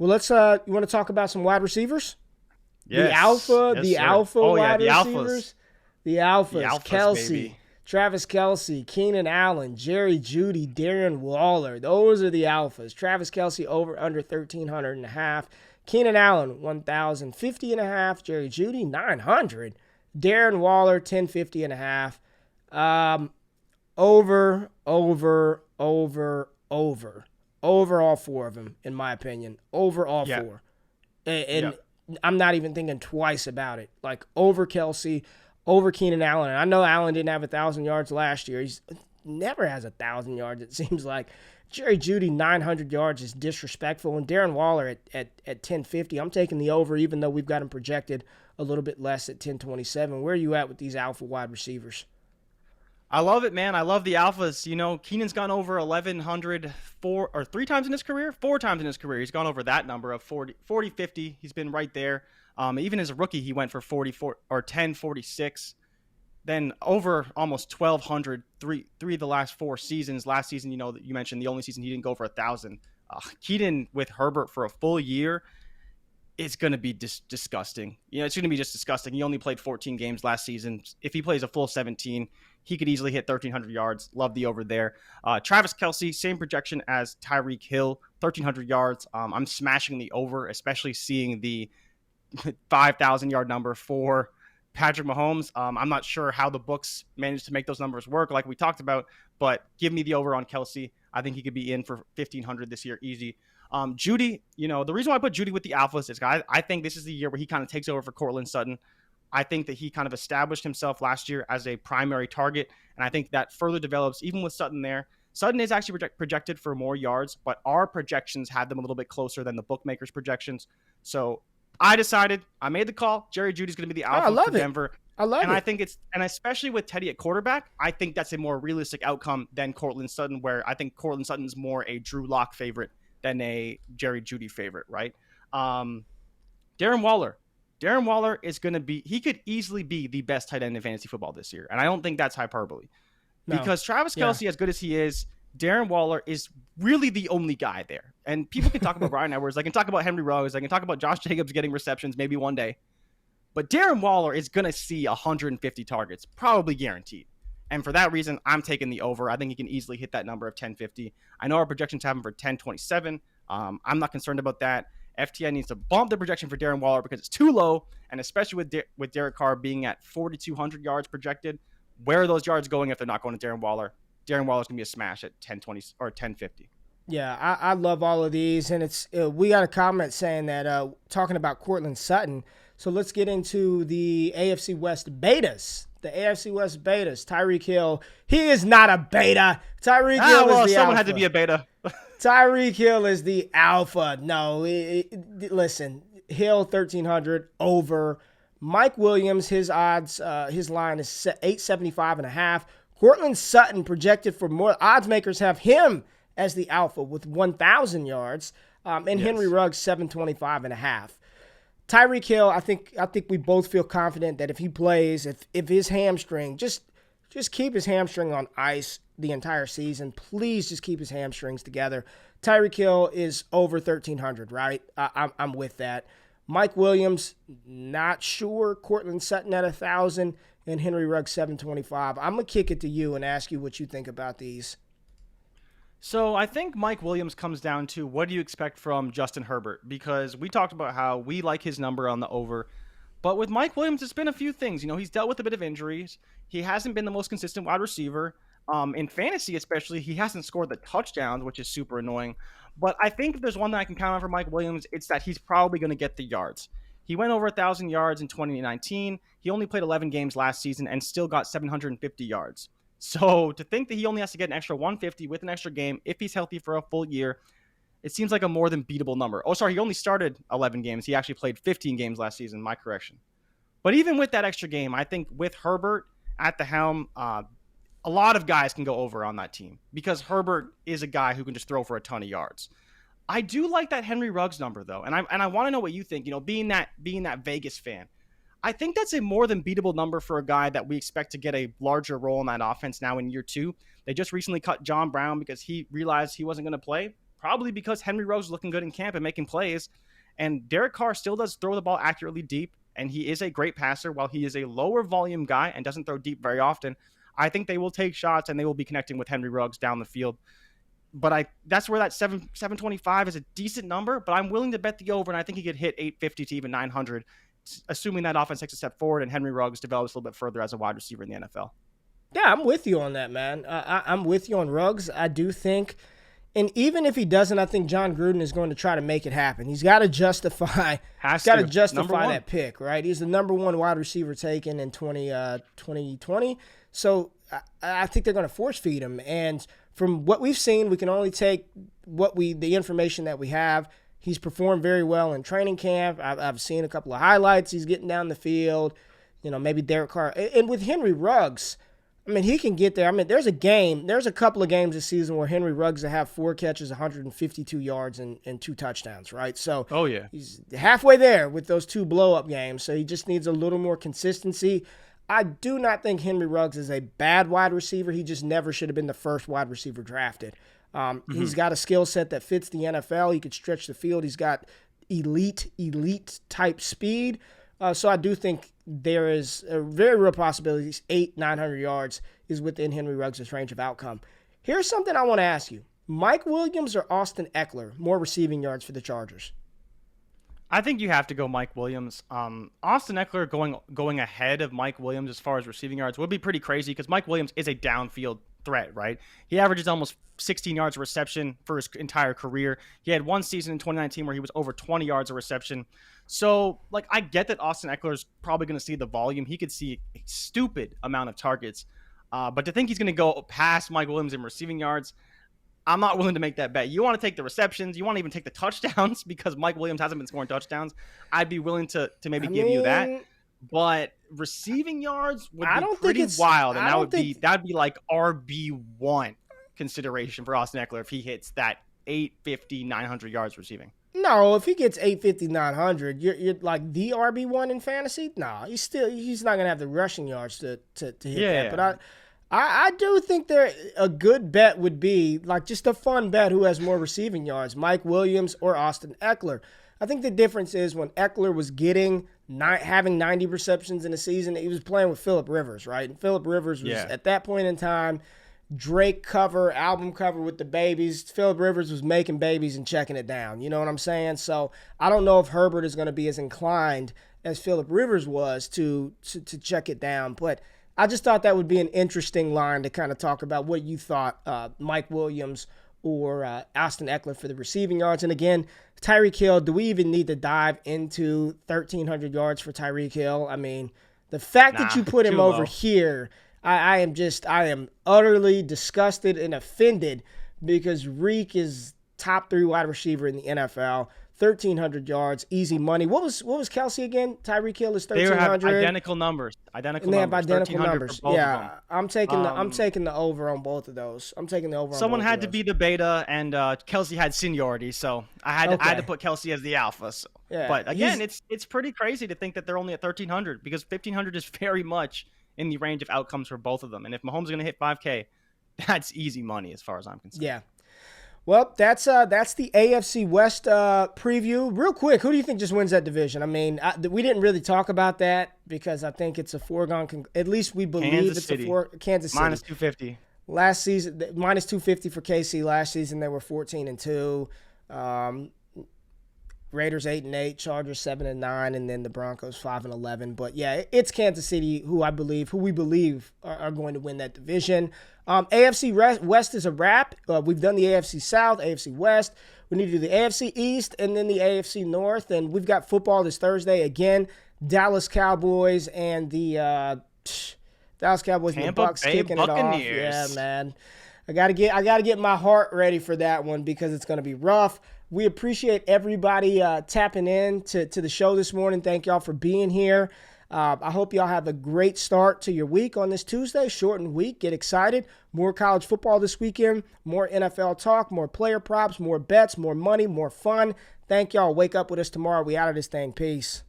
Well, let's you want to talk about some wide receivers? The Yes. Yes, sir. alpha Oh yeah, wide the alphas. receivers, the The alphas, alphas, Kelce, baby. Travis Kelce, Keenan Allen, Jerry Jeudy, Darren Waller. Those are the alphas. Travis Kelce over under 1,300 and a half. Keenan Allen 1,050 and a half. Jerry Jeudy 900. Darren Waller 1,050 and a half. Over all four of them, in my opinion. Over all Yeah. four. And Yep. I'm not even thinking twice about it. Like over Kelce, over Keenan Allen. And I know Allen didn't have 1,000 yards last year. He's never has 1,000 yards. It seems like Jerry Jeudy 900 yards is disrespectful, and Darren Waller at 1050. I'm taking the over, even though we've got him projected a little bit less at 1027. Where are you at with these alpha wide receivers? I love it, man. I love the alphas. Keenan's gone over 1,100 three times in his career, four times in his career. He's gone over that number of 40, 50. He's been right there. Even as a rookie, he went for 44 or 1046. Then over almost 1,200 three of the last four seasons. Last season, that you mentioned the only season he didn't go for 1,000. Keenan with Herbert for a full year, it's going to be disgusting. It's going to be just disgusting. He only played 14 games last season. If he plays a full 17, he could easily hit 1,300 yards. Love the over there. Travis Kelce, same projection as Tyreek Hill, 1,300 yards. I'm smashing the over, especially seeing the 5,000-yard number for Patrick Mahomes. I'm not sure how the books managed to make those numbers work, like we talked about, but give me the over on Kelce. I think he could be in for 1,500 this year, easy. Jeudy, the reason why I put Jeudy with the alphas is I think this is the year where he kind of takes over for Courtland Sutton. I think that he kind of established himself last year as a primary target, and I think that further develops even with Sutton there. Sutton is actually projected for more yards, but our projections had them a little bit closer than the bookmakers' projections. So I made the call. Jerry Jeudy's going to be the alpha for Denver. I love and it. I think and especially with Teddy at quarterback, I think that's a more realistic outcome than Courtland Sutton, where I think Courtland Sutton is more a Drew Lock favorite than a Jerry Jeudy favorite, right? Darren Waller. Darren Waller is going to he could easily be the best tight end in fantasy football this year. And I don't think that's hyperbole. No. Because Travis Kelce, as good as he is, Darren Waller is really the only guy there. And people can talk about Brian Edwards. They can talk about Henry Ruggs. They can talk about Josh Jacobs getting receptions maybe one day. But Darren Waller is going to see 150 targets, probably guaranteed. And for that reason, I'm taking the over. I think he can easily hit that number of 1050. I know our projections have him for 1027. I'm not concerned about that. FTN needs to bump the projection for Darren Waller because it's too low, and especially with Derek Carr being at 4,200 yards projected, where are those yards going if they're not going to Darren Waller? Darren Waller's going to be a smash at 1020 or 1050. Yeah, I love all of these, and it's we got a comment saying that talking about Courtland Sutton. So let's get into the AFC West betas. The AFC West betas. Tyreek Hill, he is not a beta. Tyreek Hill is the someone alpha. had to be a beta. Tyreek Hill is the alpha. No, listen, Hill 1,300 over. Mike Williams, his odds, his line is 875 and a half. Courtland Sutton projected for more. Odds makers have him as the alpha with 1,000 yards, and yes. Henry Ruggs 725 and a half. Tyreek Hill, I think we both feel confident that if he plays, if his hamstring, just keep his hamstring on ice the entire season. Please just keep his hamstrings together. Tyreek Hill is over 1,300, right? I'm with that. Mike Williams, not sure. Courtland Sutton at 1,000 and Henry Ruggs 725. I'm going to kick it to you and ask you what you think about these. So I think Mike Williams comes down to what do you expect from Justin Herbert? Because we talked about how we like his number on the over. But with Mike Williams, it's been a few things. He's dealt with a bit of injuries. He hasn't been the most consistent wide receiver. In fantasy especially, he hasn't scored the touchdowns, which is super annoying. But I think if there's one that I can count on for Mike Williams, it's that he's probably going to get the yards. He went over 1,000 yards in 2019. He only played 11 games last season and still got 750 yards. So to think that he only has to get an extra 150 with an extra game if he's healthy for a full year, it seems like a more than beatable number. Oh, sorry, he only started 11 games. He actually played 15 games last season, my correction. But even with that extra game, I think with Herbert at the helm, a lot of guys can go over on that team because Herbert is a guy who can just throw for a ton of yards. I do like that Henry Ruggs number, though, and I want to know what you think. Being that Vegas fan, I think that's a more than beatable number for a guy that we expect to get a larger role in that offense now in year two. They just recently cut John Brown because he realized he wasn't going to play. probably because Henry Ruggs is looking good in camp and making plays. And Derek Carr still does throw the ball accurately deep, and he is a great passer. While he is a lower volume guy and doesn't throw deep very often, I think they will take shots and they will be connecting with Henry Ruggs down the field. But that's where that 725 is a decent number, but I'm willing to bet the over, and I think he could hit 850 to even 900, assuming that offense takes a step forward and Henry Ruggs develops a little bit further as a wide receiver in the NFL. Yeah, I'm with you on that, man. I'm with you on Ruggs. I do think, and even if he doesn't, I think John Gruden is going to try to make it happen. He's got to justify that pick, right? He's the number one wide receiver taken in 2020. So I think they're going to force feed him. And from what we've seen, we can only take the information that we have. He's performed very well in training camp. I've seen a couple of highlights. He's getting down the field. Maybe Derek Carr. And with Henry Ruggs, I mean, he can get there. I mean, there's a couple of games this season where Henry Ruggs will have 4 catches, 152 yards, and 2 touchdowns, right? So he's halfway there with those 2 blow-up games. So he just needs a little more consistency. I do not think Henry Ruggs is a bad wide receiver. He just never should have been the first wide receiver drafted. He's got a skill set that fits the NFL. He could stretch the field. He's got elite type speed. So I do think there is a very real possibility 800-900 yards is within Henry Ruggs' range of outcome. Here's something I want to ask you. Mike Williams or Austin Eckler, more receiving yards for the Chargers? I think you have to go Mike Williams. Austin Eckler going ahead of Mike Williams as far as receiving yards would be pretty crazy because Mike Williams is a downfield threat, right? He averages almost 16 yards of reception for his entire career. He had one season in 2019 where he was over 20 yards of reception. So, I get that Austin Eckler is probably going to see the volume. He could see a stupid amount of targets. But to think he's going to go past Mike Williams in receiving yards, I'm not willing to make that bet. You want to take the receptions. You want to even take the touchdowns because Mike Williams hasn't been scoring touchdowns. I'd be willing to maybe give you that. But receiving yards would be pretty wild, and that would be like RB1 consideration for Austin Eckler if he hits that 850, 900 yards receiving. No, if he gets 850, 900, you're like the RB1 in fantasy? No, he's not going to have the rushing yards to hit that. But I do think a good bet would be, just a fun bet who has more receiving yards, Mike Williams or Austin Eckler. I think the difference is when Eckler was having 90 receptions in a season, he was playing with Phillip Rivers, right? And Phillip Rivers was, at that point in time, Drake album cover with the babies. Phillip Rivers was making babies and checking it down. You know what I'm saying? So I don't know if Herbert is going to be as inclined as Phillip Rivers was to check it down. But I just thought that would be an interesting line to kind of talk about what you thought Mike Williams or Austin Eckler for the receiving yards. And again, Tyreek Hill, do we even need to dive into 1,300 yards for Tyreek Hill? I mean, the fact that you put him over here, I am utterly disgusted and offended because Reek is top 3 wide receiver in the NFL. 1,300 yards, easy money. What was Kelce again? Tyreek Hill is 1,300. They have identical numbers. They have identical numbers. Yeah, I'm taking the over on both of those. I'm taking the over. Someone had to be the beta, and Kelce had seniority, so I had to put Kelce as the alpha. So. Yeah, but again, it's pretty crazy to think that they're only at 1,300 because 1,500 is very much in the range of outcomes for both of them. And if Mahomes is going to hit 5K, that's easy money as far as I'm concerned. Yeah. Well, that's the AFC West preview. Real quick, who do you think just wins that division? I mean, we didn't really talk about that because I think it's a foregone. At least we believe Kansas City. Kansas City. Minus 250. Last season, minus 250 for KC. Last season, they were 14-2. Raiders 8-8, Chargers 7-9, and then the Broncos 5-11. But yeah, it's Kansas City who we believe are going to win that division. AFC West is a wrap. We've done the AFC South, AFC West. We need to do the AFC East and then the AFC North. And we've got football this Thursday again. Dallas Cowboys and the Dallas Cowboys and the Bucs kicking it off. Yeah, man. I gotta get my heart ready for that one because it's gonna be rough. We appreciate everybody tapping in to the show this morning. Thank y'all for being here. I hope y'all have a great start to your week on this Tuesday. Shortened week. Get excited. More college football this weekend. More NFL talk. More player props. More bets. More money. More fun. Thank y'all. Wake up with us tomorrow. We out of this thing. Peace.